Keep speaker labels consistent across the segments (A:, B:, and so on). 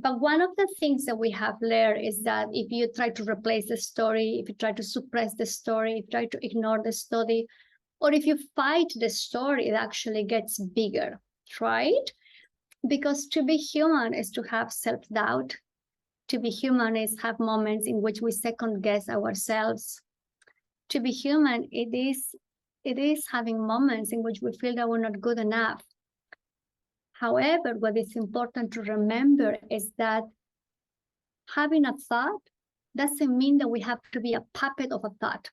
A: But one of the things that we have learned is that if you try to replace the story, if you try to suppress the story, if you try to ignore the story, or if you fight the story, it actually gets bigger, right? Because to be human is to have self-doubt. To be human is have moments in which we second guess ourselves. To be human, it is having moments in which we feel that we're not good enough. However, what is important to remember is that having a thought doesn't mean that we have to be a puppet of a thought.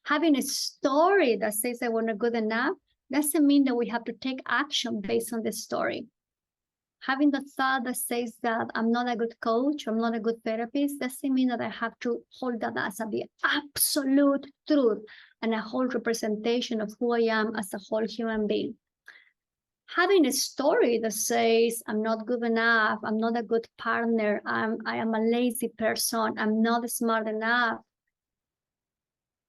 A: Having a story that says that we're not good enough doesn't mean that we have to take action based on the story. Having the thought that says that I'm not a good coach, I'm not a good therapist, doesn't mean that I have to hold that as the absolute truth and a whole representation of who I am as a whole human being. Having a story that says I'm not good enough, I'm not a good partner, I am a lazy person, I'm not smart enough.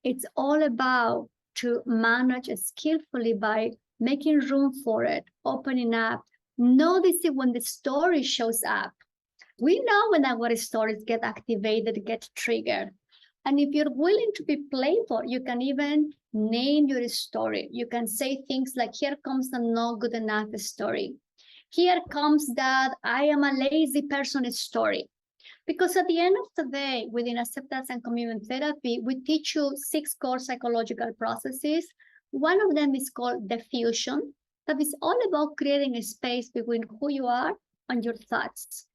A: It's all about to manage skillfully by making room for it, opening up, noticing when the story shows up. We know when our stories get activated, get triggered. And if you're willing to be playful, you can even name your story. You can say things like, here comes the not good enough story. Here comes that I am a lazy person story. Because at the end of the day, within acceptance and commitment therapy, we teach you 6 core psychological processes. One of them is called defusion. That is all about creating a space between who you are and your thoughts.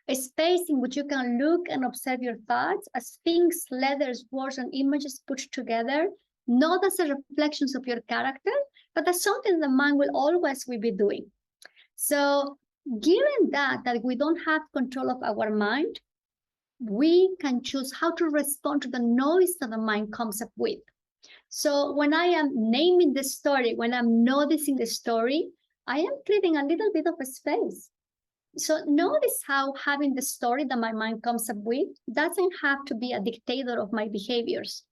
A: A space in which you can look and observe your thoughts as things, letters, words, and images put together, not as a reflections of your character, but as something the mind will always be doing. So given that we don't have control of our mind, we can choose how to respond to the noise that the mind comes up with. So when I am naming the story, when I'm noticing the story, I am creating a little bit of a space. So notice how having the story that my mind comes up with doesn't have to be a dictator of my behaviors.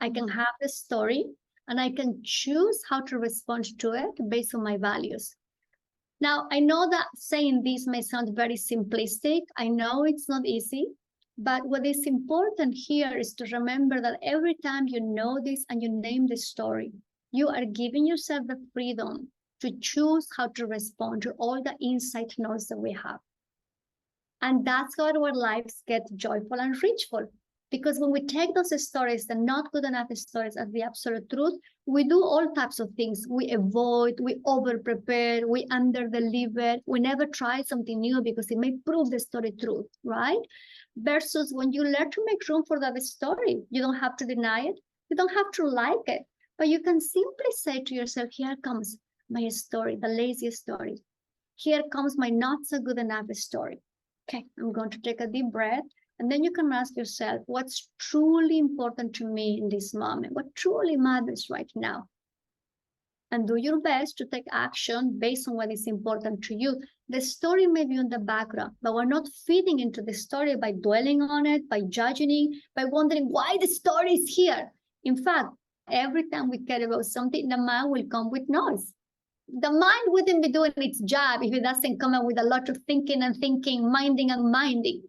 A: I can have the story and I can choose how to respond to it based on my values. Now, I know that saying this may sound very simplistic. I know it's not easy, but what is important here is to remember that every time you notice and you name the story, you are giving yourself the freedom to choose how to respond to all the insight noise that we have. And that's how our lives get joyful and richful. Because when we take those stories, the not good enough stories as the absolute truth, we do all types of things. We avoid, we over-prepare, we under-deliver, we never try something new because it may prove the story truth, right? Versus when you learn to make room for that story, you don't have to deny it, you don't have to like it, but you can simply say to yourself, here comes my story, the laziest story. Here comes my not so good enough story. Okay, I'm going to take a deep breath. And then you can ask yourself, what's truly important to me in this moment? What truly matters right now? And do your best to take action based on what is important to you. The story may be in the background, but we're not feeding into the story by dwelling on it, by judging it, by wondering why the story is here. In fact, every time we care about something, the mind will come with noise. The mind wouldn't be doing its job if it doesn't come up with a lot of thinking and thinking, minding and minding.